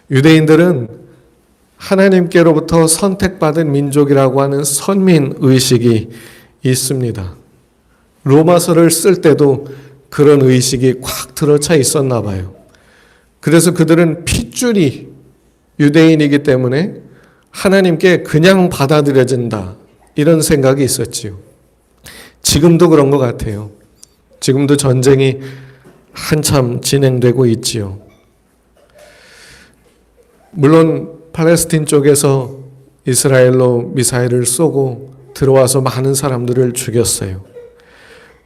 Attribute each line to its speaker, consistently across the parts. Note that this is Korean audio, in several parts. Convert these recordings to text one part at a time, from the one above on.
Speaker 1: 유대인들은 하나님께로부터 선택받은 민족이라고 하는 선민의식이 있습니다. 로마서를 쓸 때도 그런 의식이 꽉 들어차 있었나 봐요. 그래서 그들은 핏줄이 유대인이기 때문에 하나님께 그냥 받아들여진다, 이런 생각이 있었지요. 지금도 그런 것 같아요. 지금도 전쟁이 한참 진행되고 있지요. 물론 팔레스틴 쪽에서 이스라엘로 미사일을 쏘고 들어와서 많은 사람들을 죽였어요.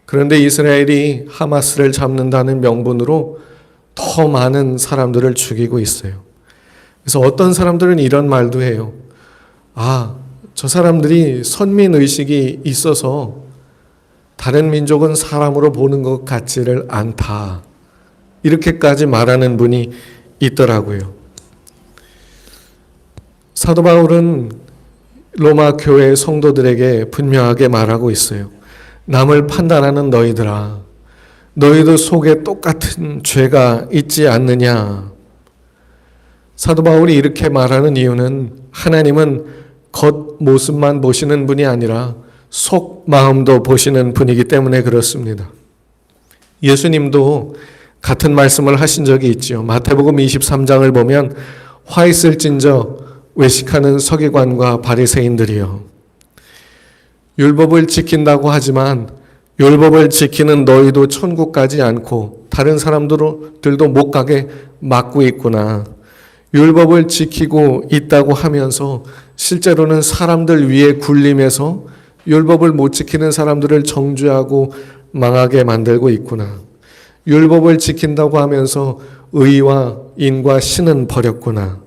Speaker 1: 그런데 이스라엘이 하마스를 잡는다는 명분으로 더 많은 사람들을 죽이고 있어요. 그래서 어떤 사람들은 이런 말도 해요. 저 사람들이 선민의식이 있어서 다른 민족은 사람으로 보는 것 같지를 않다, 이렇게까지 말하는 분이 있더라고요. 사도 바울은 로마 교회 성도들에게 분명하게 말하고 있어요. 남을 판단하는 너희들아, 너희도 속에 똑같은 죄가 있지 않느냐. 사도 바울이 이렇게 말하는 이유는 하나님은 겉모습만 보시는 분이 아니라 속 마음도 보시는 분이기 때문에 그렇습니다. 예수님도 같은 말씀을 하신 적이 있죠. 마태복음 23장을 보면 화 있을진저 외식하는 서기관과 바리새인들이요, 율법을 지킨다고 하지만 율법을 지키는 너희도 천국 가지 않고 다른 사람들도 못 가게 막고 있구나. 율법을 지키고 있다고 하면서 실제로는 사람들 위에 굴림해서 율법을 못 지키는 사람들을 정죄하고 망하게 만들고 있구나. 율법을 지킨다고 하면서 의와 인과 신은 버렸구나.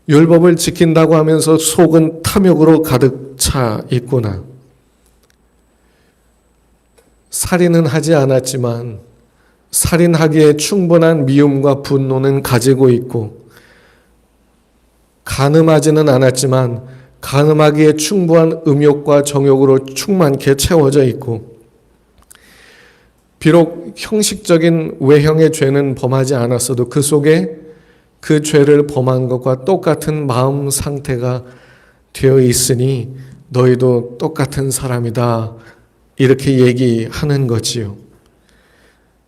Speaker 1: 율법을 지킨다고 하면서 속은 탐욕으로 가득 차 있구나. 살인은 하지 않았지만 살인하기에 충분한 미움과 분노는 가지고 있고, 간음하지는 않았지만 간음하기에 충분한 음욕과 정욕으로 충만케 채워져 있고, 비록 형식적인 외형의 죄는 범하지 않았어도 그 속에 그 죄를 범한 것과 똑같은 마음 상태가 되어 있으니 너희도 똑같은 사람이다, 이렇게 얘기하는 거지요.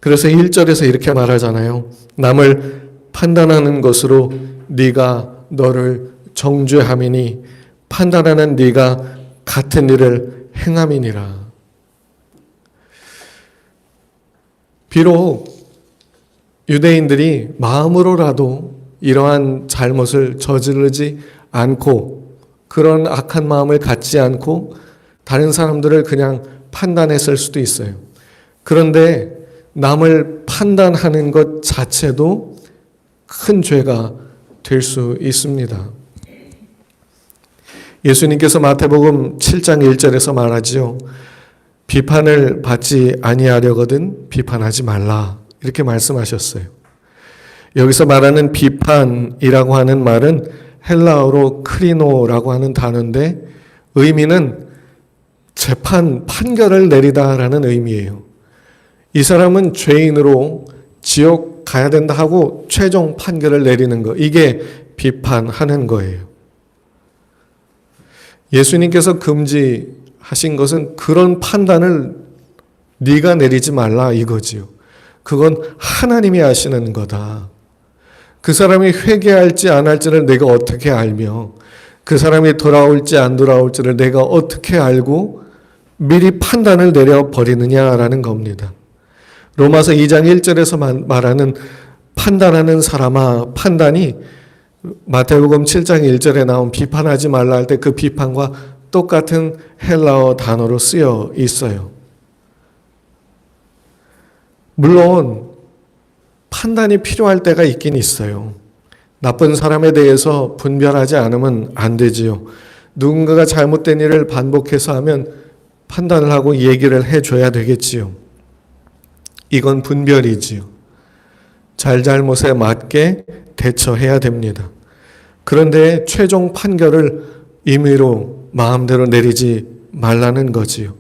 Speaker 1: 그래서 1절에서 이렇게 말하잖아요. 남을 판단하는 것으로 네가 너를 정죄함이니 판단하는 네가 같은 일을 행함이니라. 비록 유대인들이 마음으로라도 이러한 잘못을 저지르지 않고 그런 악한 마음을 갖지 않고 다른 사람들을 그냥 판단했을 수도 있어요. 그런데 남을 판단하는 것 자체도 큰 죄가 될 수 있습니다. 예수님께서 마태복음 7장 1절에서 말하지요. 비판을 받지 아니하려거든 비판하지 말라, 이렇게 말씀하셨어요. 여기서 말하는 비판이라고 하는 말은 헬라어로 크리노라고 하는 단어인데 의미는 판결을 내리다라는 의미예요. 이 사람은 죄인으로 지옥 가야 된다 하고 최종 판결을 내리는 거, 이게 비판하는 거예요. 예수님께서 금지하신 것은 그런 판단을 네가 내리지 말라 이거지요. 그건 하나님이 하시는 거다. 그 사람이 회개할지 안 할지를 내가 어떻게 알며 그 사람이 돌아올지 안 돌아올지를 내가 어떻게 알고 미리 판단을 내려버리느냐라는 겁니다. 로마서 2장 1절에서 말하는 판단하는 사람아, 판단이 마태복음 7장 1절에 나온 비판하지 말라 할 때 그 비판과 똑같은 헬라어 단어로 쓰여 있어요. 물론 판단이 필요할 때가 있긴 있어요. 나쁜 사람에 대해서 분별하지 않으면 안 되지요. 누군가가 잘못된 일을 반복해서 하면 판단을 하고 얘기를 해줘야 되겠지요. 이건 분별이지요. 잘잘못에 맞게 대처해야 됩니다. 그런데 최종 판결을 임의로 마음대로 내리지 말라는 거지요.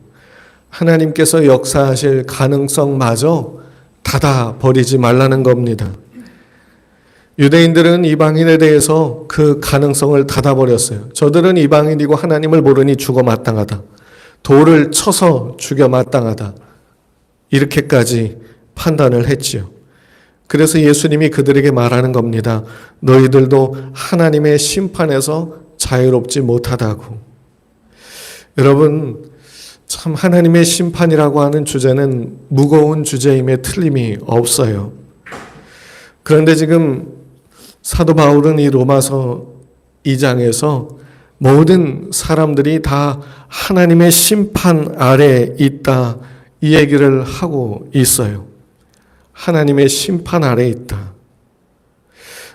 Speaker 1: 하나님께서 역사하실 가능성마저 닫아버리지 말라는 겁니다. 유대인들은 이방인에 대해서 그 가능성을 닫아버렸어요. 저들은 이방인이고 하나님을 모르니 죽어 마땅하다. 돌을 쳐서 죽여 마땅하다. 이렇게까지 판단을 했지요. 그래서 예수님이 그들에게 말하는 겁니다. 너희들도 하나님의 심판에서 자유롭지 못하다고. 여러분, 참 하나님의 심판이라고 하는 주제는 무거운 주제임에 틀림이 없어요. 그런데 지금 사도 바울은 이 로마서 2장에서 모든 사람들이 다 하나님의 심판 아래에 있다, 이 얘기를 하고 있어요. 하나님의 심판 아래에 있다.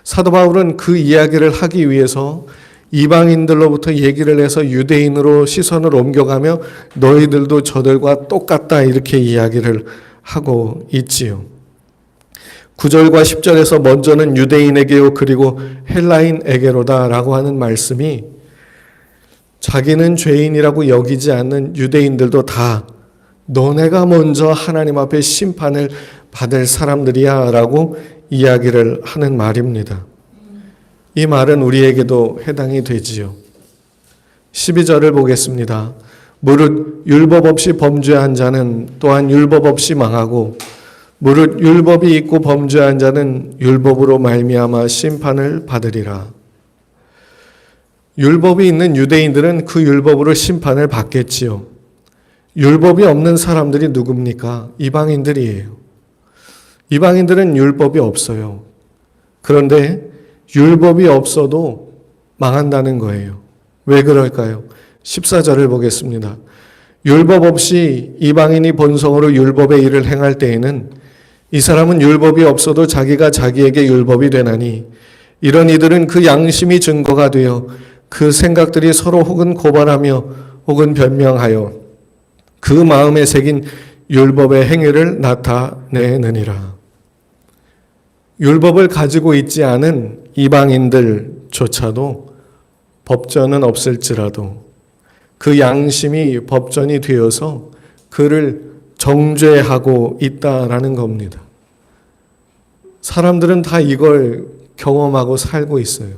Speaker 1: 사도 바울은 그 이야기를 하기 위해서 이방인들로부터 얘기를 해서 유대인으로 시선을 옮겨가며 너희들도 저들과 똑같다, 이렇게 이야기를 하고 있지요. 9절과 10절에서 먼저는 유대인에게요 그리고 헬라인에게로다 라고 하는 말씀이 자기는 죄인이라고 여기지 않는 유대인들도 다 너네가 먼저 하나님 앞에 심판을 받을 사람들이야 라고 이야기를 하는 말입니다. 이 말은 우리에게도 해당이 되지요. 12절을 보겠습니다. 무릇 율법 없이 범죄한 자는 또한 율법 없이 망하고 무릇 율법이 있고 범죄한 자는 율법으로 말미암아 심판을 받으리라. 율법이 있는 유대인들은 그 율법으로 심판을 받겠지요. 율법이 없는 사람들이 누굽니까? 이방인들이에요. 이방인들은 율법이 없어요. 그런데 율법이 없어도 망한다는 거예요. 왜 그럴까요? 14절을 보겠습니다. 율법 없이 이방인이 본성으로 율법의 일을 행할 때에는 이 사람은 율법이 없어도 자기가 자기에게 율법이 되나니 이런 이들은 그 양심이 증거가 되어 그 생각들이 서로 혹은 고발하며 혹은 변명하여 그 마음에 새긴 율법의 행위를 나타내느니라. 율법을 가지고 있지 않은 이방인들조차도 법전은 없을지라도 그 양심이 법전이 되어서 그를 정죄하고 있다라는 겁니다. 사람들은 다 이걸 경험하고 살고 있어요.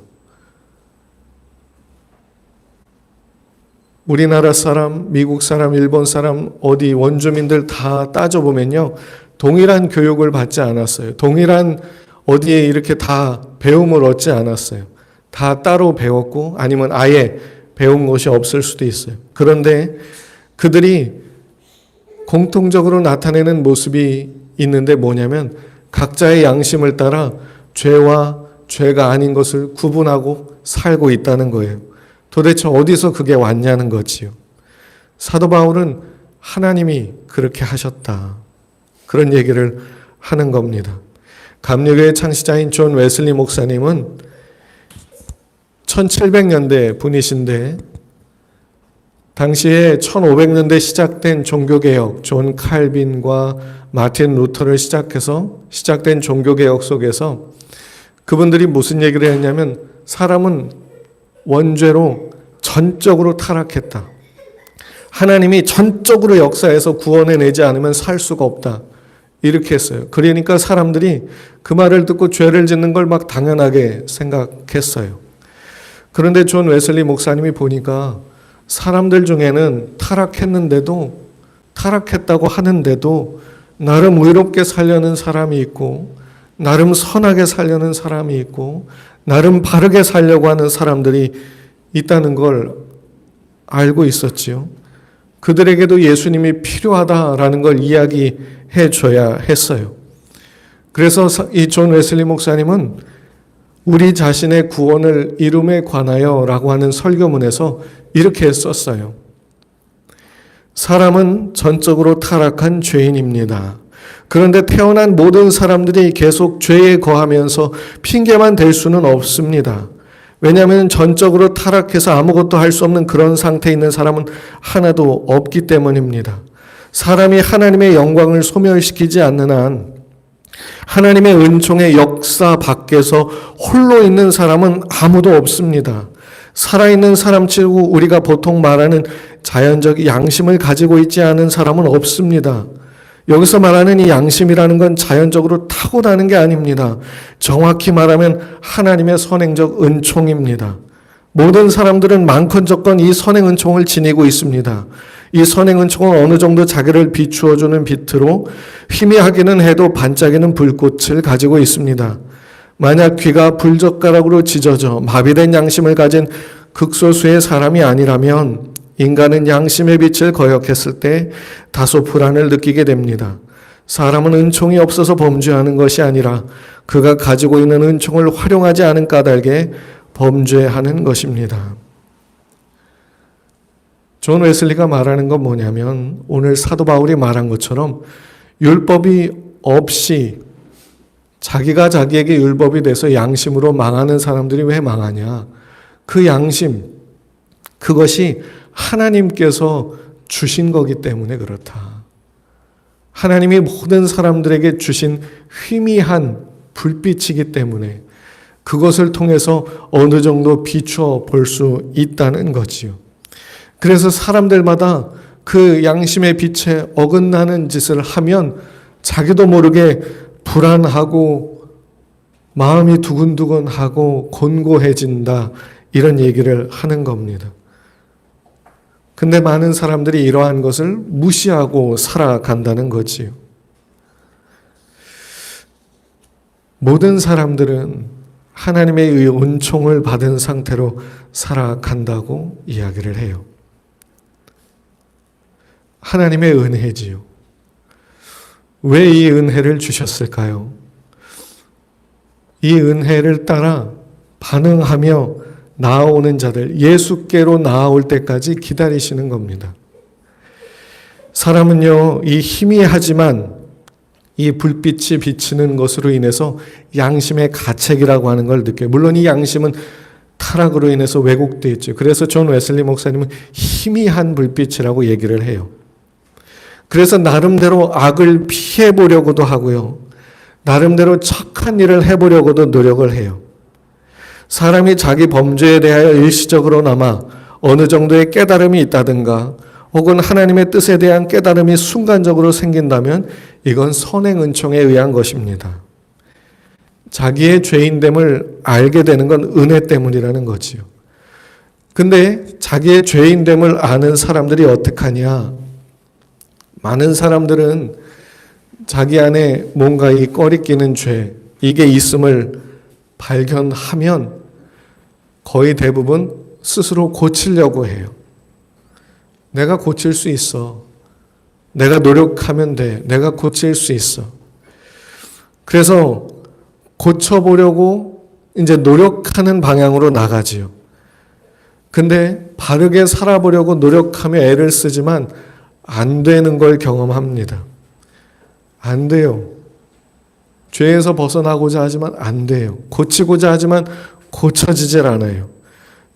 Speaker 1: 우리나라 사람, 미국 사람, 일본 사람, 어디 원주민들 다 따져보면요. 동일한 교육을 받지 않았어요. 동일한 어디에 이렇게 다 배움을 얻지 않았어요. 다 따로 배웠고 아니면 아예 배운 것이 없을 수도 있어요. 그런데 그들이 공통적으로 나타내는 모습이 있는데 뭐냐면 각자의 양심을 따라 죄와 죄가 아닌 것을 구분하고 살고 있다는 거예요. 도대체 어디서 그게 왔냐는 거지요. 사도 바울은 하나님이 그렇게 하셨다. 그런 얘기를 하는 겁니다. 감리교의 창시자인 존 웨슬리 목사님은 1700년대 분이신데 당시에 1500년대 시작된 종교개혁, 존 칼빈과 마틴 루터를 시작해서 시작된 종교개혁 속에서 그분들이 무슨 얘기를 했냐면 사람은 원죄로 전적으로 타락했다. 하나님이 전적으로 역사해서 구원해내지 않으면 살 수가 없다. 이렇게 했어요. 그러니까 사람들이 그 말을 듣고 죄를 짓는 걸 막 당연하게 생각했어요. 그런데 존 웨슬리 목사님이 보니까 사람들 중에는 타락했다고 하는데도 나름 의롭게 살려는 사람이 있고 나름 선하게 살려는 사람이 있고 나름 바르게 살려고 하는 사람들이 있다는 걸 알고 있었지요. 그들에게도 예수님이 필요하다라는 걸 이야기해 줘야 했어요. 그래서 이 존 웨슬리 목사님은 우리 자신의 구원을 이룸에 관하여 라고 하는 설교문에서 이렇게 썼어요. 사람은 전적으로 타락한 죄인입니다. 그런데 태어난 모든 사람들이 계속 죄에 거하면서 핑계만 댈 수는 없습니다. 왜냐하면 전적으로 타락해서 아무것도 할 수 없는 그런 상태에 있는 사람은 하나도 없기 때문입니다. 사람이 하나님의 영광을 소멸시키지 않는 한 하나님의 은총의 역사 밖에서 홀로 있는 사람은 아무도 없습니다. 살아있는 사람 치고 우리가 보통 말하는 자연적 양심을 가지고 있지 않은 사람은 없습니다. 여기서 말하는 이 양심이라는 건 자연적으로 타고나는 게 아닙니다. 정확히 말하면 하나님의 선행적 은총입니다. 모든 사람들은 많건적건 이 선행 은총을 지니고 있습니다. 이 선행 은총은 어느 정도 자기를 비추어주는 빛으로 희미하기는 해도 반짝이는 불꽃을 가지고 있습니다. 만약 귀가 불젓가락으로 찢어져 마비된 양심을 가진 극소수의 사람이 아니라면 인간은 양심의 빛을 거역했을 때 다소 불안을 느끼게 됩니다. 사람은 은총이 없어서 범죄하는 것이 아니라 그가 가지고 있는 은총을 활용하지 않은 까닭에 범죄하는 것입니다. 존 웨슬리가 말하는 건 뭐냐면 오늘 사도 바울이 말한 것처럼 율법이 없이 자기가 자기에게 율법이 돼서 양심으로 망하는 사람들이 왜 망하냐? 그 양심, 그것이 하나님께서 주신 거기 때문에 그렇다. 하나님이 모든 사람들에게 주신 희미한 불빛이기 때문에 그것을 통해서 어느 정도 비추어 볼 수 있다는 거지요. 그래서 사람들마다 그 양심의 빛에 어긋나는 짓을 하면 자기도 모르게 불안하고 마음이 두근두근하고 곤고해진다, 이런 얘기를 하는 겁니다. 근데 많은 사람들이 이러한 것을 무시하고 살아간다는 거지요. 모든 사람들은 하나님의 은총을 받은 상태로 살아간다고 이야기를 해요. 하나님의 은혜지요. 왜 이 은혜를 주셨을까요? 이 은혜를 따라 반응하며 나아오는 자들, 예수께로 나아올 때까지 기다리시는 겁니다. 사람은요, 이 희미하지만 이 불빛이 비치는 것으로 인해서 양심의 가책이라고 하는 걸 느껴요. 물론 이 양심은 타락으로 인해서 왜곡되어 있죠. 그래서 존 웨슬리 목사님은 희미한 불빛이라고 얘기를 해요. 그래서 나름대로 악을 피해보려고도 하고요. 나름대로 착한 일을 해보려고도 노력을 해요. 사람이 자기 범죄에 대하여 일시적으로나마 어느 정도의 깨달음이 있다든가 혹은 하나님의 뜻에 대한 깨달음이 순간적으로 생긴다면 이건 선행 은총에 의한 것입니다. 자기의 죄인됨을 알게 되는 건 은혜 때문이라는 거지요. 근데 자기의 죄인됨을 아는 사람들이 어떡하냐? 많은 사람들은 자기 안에 뭔가 이 꺼리끼는 죄, 이게 있음을 발견하면 거의 대부분 스스로 고치려고 해요. 내가 고칠 수 있어. 내가 노력하면 돼. 내가 고칠 수 있어. 그래서 고쳐보려고 이제 노력하는 방향으로 나가지요. 근데 바르게 살아보려고 노력하며 애를 쓰지만 안 되는 걸 경험합니다. 안 돼요. 죄에서 벗어나고자 하지만 안 돼요. 고치고자 하지만 고쳐지질 않아요.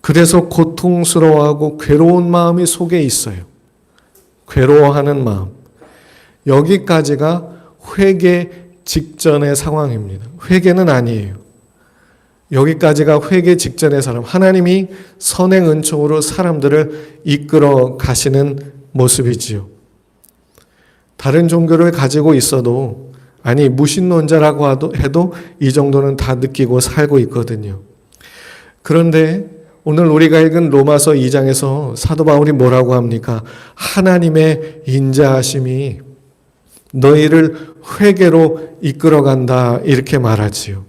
Speaker 1: 그래서 고통스러워하고 괴로운 마음이 속에 있어요. 괴로워하는 마음. 여기까지가 회개 직전의 상황입니다. 회개는 아니에요. 여기까지가 회개 직전의 사람. 하나님이 선행 은총으로 사람들을 이끌어 가시는 모습이지요. 다른 종교를 가지고 있어도, 아니 무신론자라고 해도 이 정도는 다 느끼고 살고 있거든요. 그런데 오늘 우리가 읽은 로마서 2장에서 사도 바울이 뭐라고 합니까? 하나님의 인자하심이 너희를 회개로 이끌어간다, 이렇게 말하지요.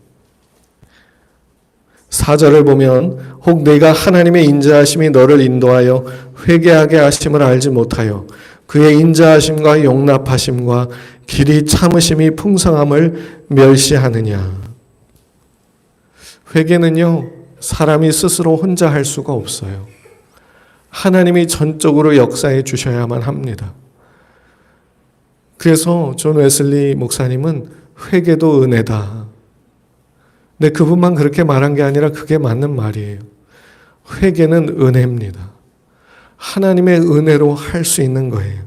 Speaker 1: 4절을 보면 혹 네가 하나님의 인자하심이 너를 인도하여 회개하게 하심을 알지 못하여 그의 인자하심과 용납하심과 길이 참으심이 풍성함을 멸시하느냐. 회개는요, 사람이 스스로 혼자 할 수가 없어요. 하나님이 전적으로 역사해 주셔야만 합니다. 그래서 존 웨슬리 목사님은 회개도 은혜다. 근데 그분만 그렇게 말한 게 아니라 그게 맞는 말이에요. 회개는 은혜입니다. 하나님의 은혜로 할 수 있는 거예요.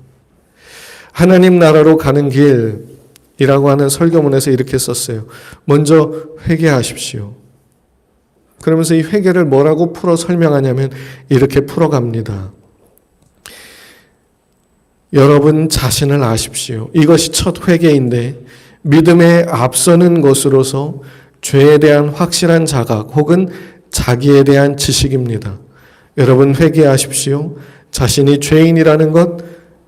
Speaker 1: 하나님 나라로 가는 길이라고 하는 설교문에서 이렇게 썼어요. 먼저 회개하십시오. 그러면서 이 회개를 뭐라고 풀어 설명하냐면 이렇게 풀어갑니다. 여러분 자신을 아십시오. 이것이 첫 회개인데 믿음에 앞서는 것으로서 죄에 대한 확실한 자각 혹은 자기에 대한 지식입니다. 여러분 회개하십시오. 자신이 죄인이라는 것,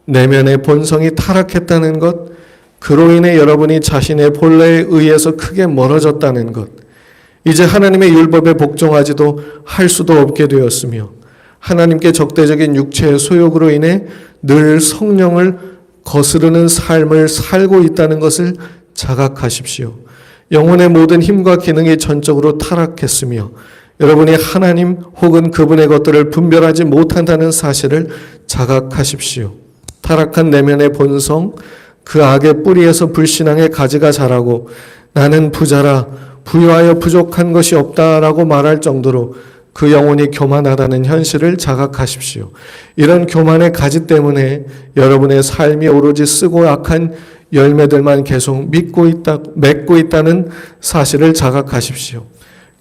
Speaker 1: 내면의 본성이 타락했다는 것, 그로 인해 여러분이 자신의 본래에 의해서 크게 멀어졌다는 것, 이제 하나님의 율법에 복종하지도 할 수도 없게 되었으며 하나님께 적대적인 육체의 소욕으로 인해 늘 성령을 거스르는 삶을 살고 있다는 것을 자각하십시오. 영혼의 모든 힘과 기능이 전적으로 타락했으며 여러분이 하나님 혹은 그분의 것들을 분별하지 못한다는 사실을 자각하십시오. 타락한 내면의 본성, 그 악의 뿌리에서 불신앙의 가지가 자라고 나는 부자라 부유하여 부족한 것이 없다라고 말할 정도로 그 영혼이 교만하다는 현실을 자각하십시오. 이런 교만의 가지 때문에 여러분의 삶이 오로지 쓰고 악한 열매들만 계속 맺고 있다는 사실을 자각하십시오.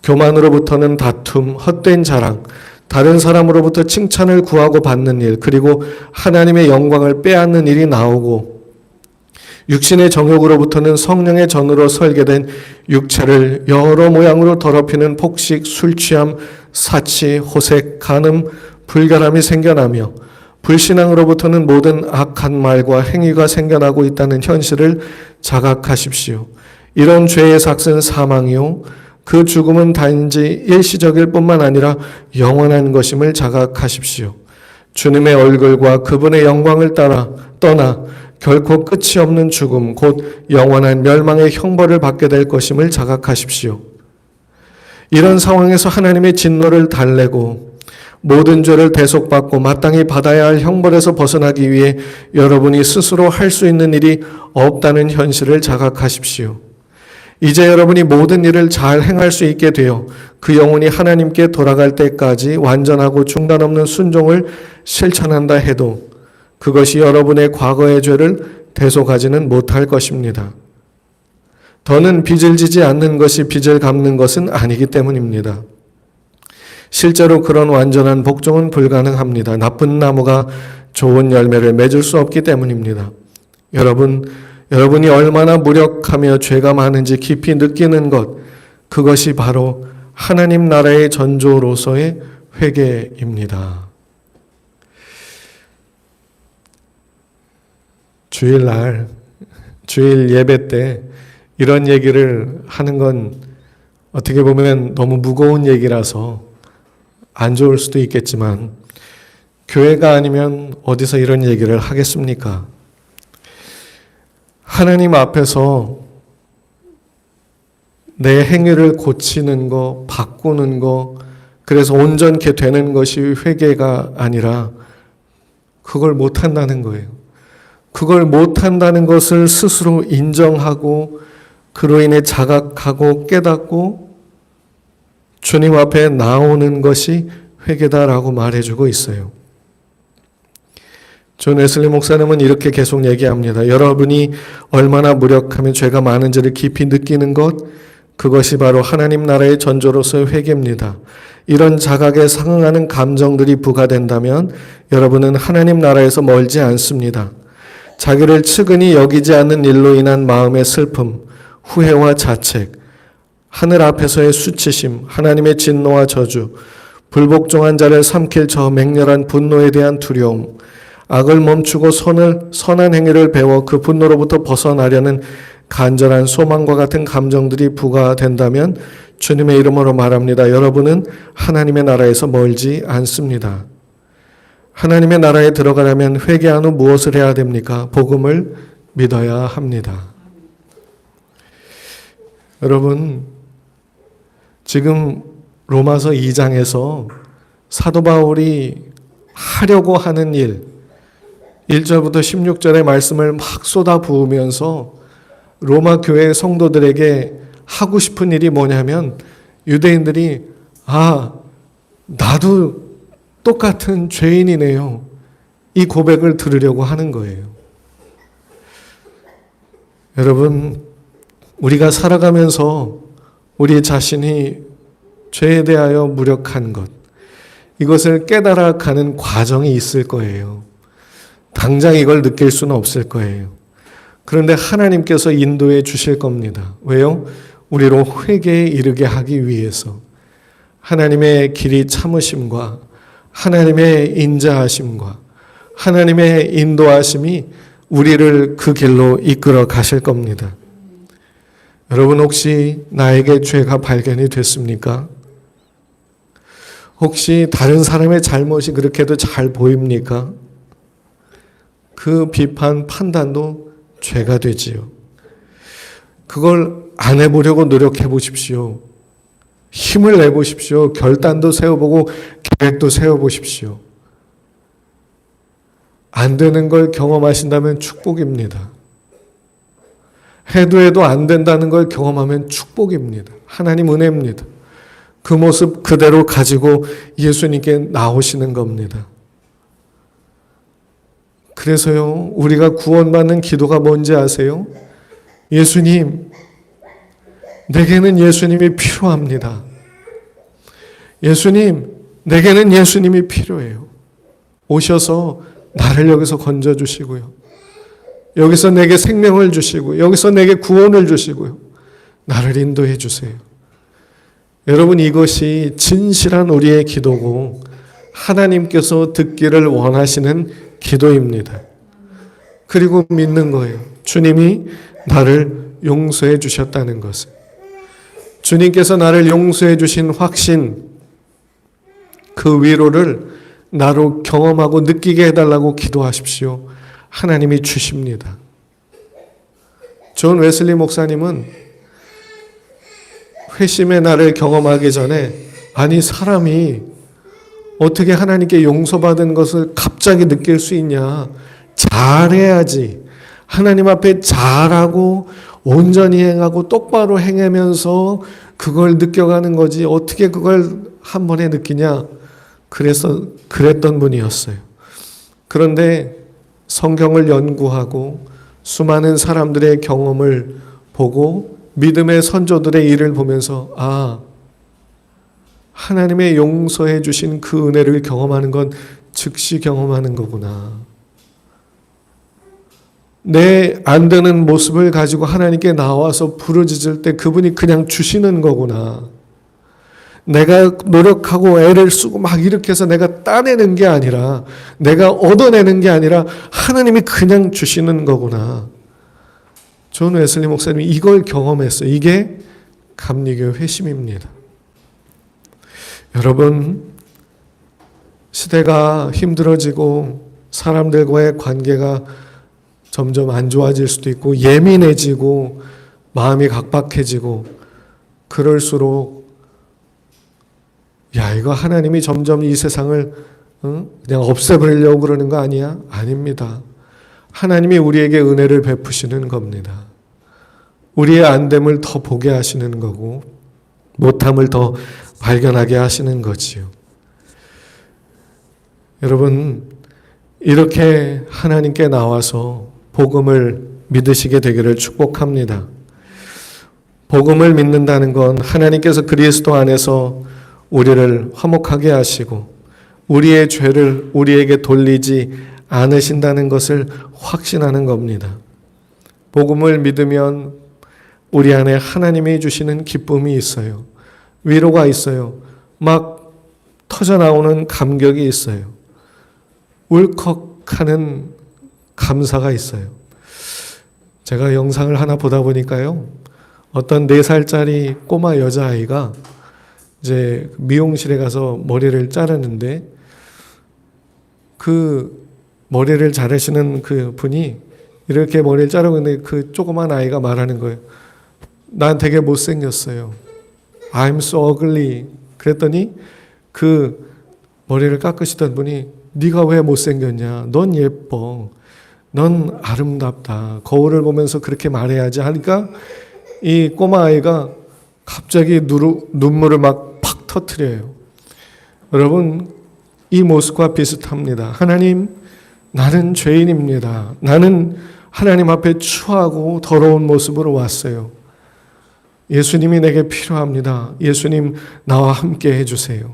Speaker 1: 교만으로부터는 다툼, 헛된 자랑, 다른 사람으로부터 칭찬을 구하고 받는 일, 그리고 하나님의 영광을 빼앗는 일이 나오고 육신의 정욕으로부터는 성령의 전으로 설계된 육체를 여러 모양으로 더럽히는 폭식, 술취함, 사치, 호색, 간음, 불결함이 생겨나며 불신앙으로부터는 모든 악한 말과 행위가 생겨나고 있다는 현실을 자각하십시오. 이런 죄의 삭은 사망이요 그 죽음은 단지 일시적일 뿐만 아니라 영원한 것임을 자각하십시오. 주님의 얼굴과 그분의 영광을 떠나 결코 끝이 없는 죽음, 곧 영원한 멸망의 형벌을 받게 될 것임을 자각하십시오. 이런 상황에서 하나님의 진노를 달래고 모든 죄를 대속받고 마땅히 받아야 할 형벌에서 벗어나기 위해 여러분이 스스로 할 수 있는 일이 없다는 현실을 자각하십시오. 이제 여러분이 모든 일을 잘 행할 수 있게 되어 그 영혼이 하나님께 돌아갈 때까지 완전하고 중단 없는 순종을 실천한다 해도 그것이 여러분의 과거의 죄를 대속하지는 못할 것입니다. 더는 빚을 지지 않는 것이 빚을 갚는 것은 아니기 때문입니다. 실제로 그런 완전한 복종은 불가능합니다. 나쁜 나무가 좋은 열매를 맺을 수 없기 때문입니다. 여러분이 얼마나 무력하며 죄가 많은지 깊이 느끼는 것, 그것이 바로 하나님 나라의 전조로서의 회개입니다. 주일 예배 때 이런 얘기를 하는 건 어떻게 보면 너무 무거운 얘기라서 안 좋을 수도 있겠지만 교회가 아니면 어디서 이런 얘기를 하겠습니까? 하나님 앞에서 내 행위를 고치는 거, 바꾸는 거, 그래서 온전케 되는 것이 회개가 아니라 그걸 못한다는 거예요. 그걸 못한다는 것을 스스로 인정하고 그로 인해 자각하고 깨닫고 주님 앞에 나오는 것이 회개다라고 말해주고 있어요. 존 웨슬리 목사님은 이렇게 계속 얘기합니다. 여러분이 얼마나 무력하면 죄가 많은지를 깊이 느끼는 것, 그것이 바로 하나님 나라의 전조로서의 회개입니다. 이런 자각에 상응하는 감정들이 부과된다면 여러분은 하나님 나라에서 멀지 않습니다. 자기를 측은히 여기지 않는 일로 인한 마음의 슬픔, 후회와 자책, 하늘 앞에서의 수치심, 하나님의 진노와 저주, 불복종한 자를 삼킬 저 맹렬한 분노에 대한 두려움, 악을 멈추고 선한 행위를 배워 그 분노로부터 벗어나려는 간절한 소망과 같은 감정들이 부과된다면 주님의 이름으로 말합니다. 여러분은 하나님의 나라에서 멀지 않습니다. 하나님의 나라에 들어가려면 회개한 후 무엇을 해야 됩니까? 복음을 믿어야 합니다. 여러분, 지금 로마서 2장에서 사도 바울이 하려고 하는 일, 1절부터 16절의 말씀을 막 쏟아부으면서 로마 교회 성도들에게 하고 싶은 일이 뭐냐면 유대인들이 나도 똑같은 죄인이네요. 이 고백을 들으려고 하는 거예요. 여러분, 우리가 살아가면서 우리 자신이 죄에 대하여 무력한 것, 이것을 깨달아가는 과정이 있을 거예요. 당장 이걸 느낄 수는 없을 거예요. 그런데 하나님께서 인도해 주실 겁니다. 왜요? 우리로 회개에 이르게 하기 위해서. 하나님의 길이 참으심과 하나님의 인자하심과 하나님의 인도하심이 우리를 그 길로 이끌어 가실 겁니다. 여러분 혹시 나에게 죄가 발견이 됐습니까? 혹시 다른 사람의 잘못이 그렇게도 잘 보입니까? 그 비판, 판단도 죄가 되지요. 그걸 안 해보려고 노력해 보십시오. 힘을 내보십시오. 결단도 세워보고 계획도 세워보십시오. 안 되는 걸 경험하신다면 축복입니다. 해도 안 된다는 걸 경험하면 축복입니다. 하나님 은혜입니다. 그 모습 그대로 가지고 예수님께 나오시는 겁니다. 그래서요, 우리가 구원받는 기도가 뭔지 아세요? 예수님, 내게는 예수님이 필요합니다. 예수님, 내게는 예수님이 필요해요. 오셔서 나를 여기서 건져주시고요. 여기서 내게 생명을 주시고, 여기서 내게 구원을 주시고요. 나를 인도해 주세요. 여러분, 이것이 진실한 우리의 기도고 하나님께서 듣기를 원하시는 기도입니다. 그리고 믿는 거예요. 주님이 나를 용서해 주셨다는 것을. 주님께서 나를 용서해 주신 확신, 그 위로를 나로 경험하고 느끼게 해달라고 기도하십시오. 하나님이 주십니다. 존 웨슬리 목사님은 회심의 날을 경험하기 전에 아니 사람이 어떻게 하나님께 용서받은 것을 갑자기 느낄 수 있냐. 잘해야지. 하나님 앞에 잘하고 온전히 행하고 똑바로 행하면서 그걸 느껴가는 거지 어떻게 그걸 한 번에 느끼냐. 그래서 그랬던 분이었어요. 그런데 성경을 연구하고 수많은 사람들의 경험을 보고 믿음의 선조들의 일을 보면서 하나님의 용서해 주신 그 은혜를 경험하는 건 즉시 경험하는 거구나. 내 안 되는 모습을 가지고 하나님께 나와서 부르짖을 때 그분이 그냥 주시는 거구나. 내가 노력하고 애를 쓰고 막 이렇게 해서 내가 따내는 게 아니라 내가 얻어내는 게 아니라 하나님이 그냥 주시는 거구나. 존 웨슬리 목사님이 이걸 경험했어요. 이게 감리교 회심입니다. 여러분, 시대가 힘들어지고 사람들과의 관계가 점점 안 좋아질 수도 있고 예민해지고 마음이 각박해지고 그럴수록 이거 하나님이 점점 이 세상을 그냥 없애버리려고 그러는 거 아니야? 아닙니다. 하나님이 우리에게 은혜를 베푸시는 겁니다. 우리의 안됨을 더 보게 하시는 거고 못함을 더 발견하게 하시는 거지요. 여러분, 이렇게 하나님께 나와서 복음을 믿으시게 되기를 축복합니다. 복음을 믿는다는 건 하나님께서 그리스도 안에서 우리를 화목하게 하시고 우리의 죄를 우리에게 돌리지 않으신다는 것을 확신하는 겁니다. 복음을 믿으면 우리 안에 하나님이 주시는 기쁨이 있어요. 위로가 있어요. 막 터져나오는 감격이 있어요. 울컥하는 감사가 있어요. 제가 영상을 하나 보다 보니까요. 어떤 4살짜리 꼬마 여자아이가 이제 미용실에 가서 머리를 자르는데 그 머리를 자르시는 그 분이 이렇게 머리를 자르고 있는데 그 조그만 아이가 말하는 거예요. 난 되게 못생겼어요. I'm so ugly. 그랬더니 그 머리를 깎으시던 분이 네가 왜 못생겼냐. 넌 예뻐. 넌 아름답다. 거울을 보면서 그렇게 말해야지 하니까 이 꼬마 아이가 갑자기 눈물을 막 팍 터뜨려요. 여러분, 이 모습과 비슷합니다. 하나님, 나는 죄인입니다. 나는 하나님 앞에 추하고 더러운 모습으로 왔어요. 예수님이 내게 필요합니다. 예수님, 나와 함께 해주세요.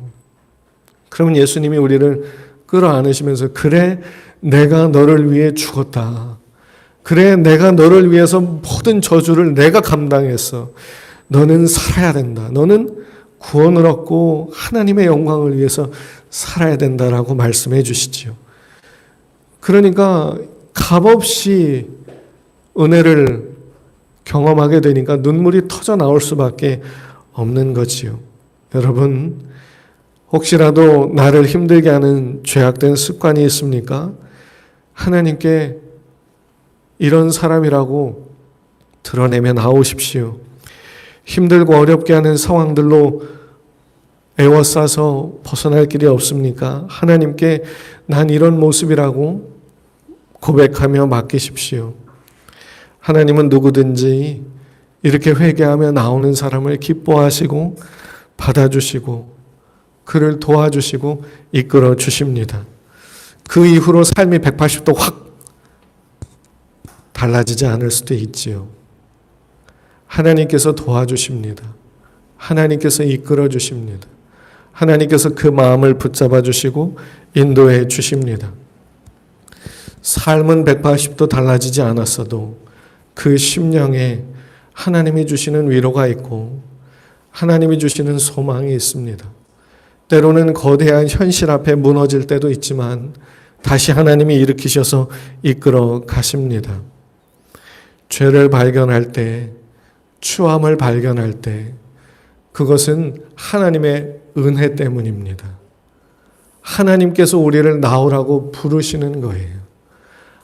Speaker 1: 그러면 예수님이 우리를 끌어안으시면서 그래 내가 너를 위해 죽었다. 그래 내가 너를 위해서 모든 저주를 내가 감당했어. 너는 살아야 된다. 너는 구원을 얻고 하나님의 영광을 위해서 살아야 된다라고 말씀해 주시지요. 그러니까 값없이 은혜를 경험하게 되니까 눈물이 터져 나올 수밖에 없는 거지요. 여러분, 혹시라도 나를 힘들게 하는 죄악된 습관이 있습니까? 하나님께 이런 사람이라고 드러내며 나오십시오. 힘들고 어렵게 하는 상황들로 에워싸서 벗어날 길이 없습니까? 하나님께 난 이런 모습이라고 고백하며 맡기십시오. 하나님은 누구든지 이렇게 회개하며 나오는 사람을 기뻐하시고 받아주시고 그를 도와주시고 이끌어 주십니다. 그 이후로 삶이 180도 확 달라지지 않을 수도 있지요. 하나님께서 도와주십니다. 하나님께서 이끌어 주십니다. 하나님께서 그 마음을 붙잡아 주시고 인도해 주십니다. 삶은 180도 달라지지 않았어도 그 심령에 하나님이 주시는 위로가 있고 하나님이 주시는 소망이 있습니다. 때로는 거대한 현실 앞에 무너질 때도 있지만 다시 하나님이 일으키셔서 이끌어 가십니다. 죄를 발견할 때, 추함을 발견할 때 그것은 하나님의 은혜 때문입니다. 하나님께서 우리를 나오라고 부르시는 거예요.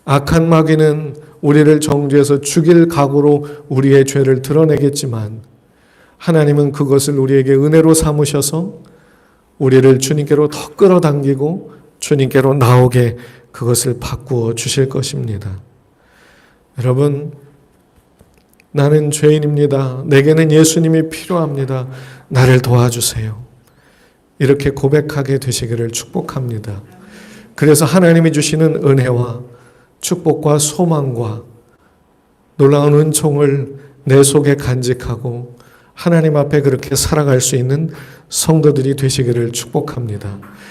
Speaker 1: 악한 마귀는 우리를 정죄해서 죽일 각오로 우리의 죄를 드러내겠지만 하나님은 그것을 우리에게 은혜로 삼으셔서 우리를 주님께로 더 끌어당기고 주님께로 나오게 그것을 바꾸어 주실 것입니다. 여러분, 나는 죄인입니다. 내게는 예수님이 필요합니다. 나를 도와주세요. 이렇게 고백하게 되시기를 축복합니다. 그래서 하나님이 주시는 은혜와 축복과 소망과 놀라운 은총을 내 속에 간직하고 하나님 앞에 그렇게 살아갈 수 있는 성도들이 되시기를 축복합니다.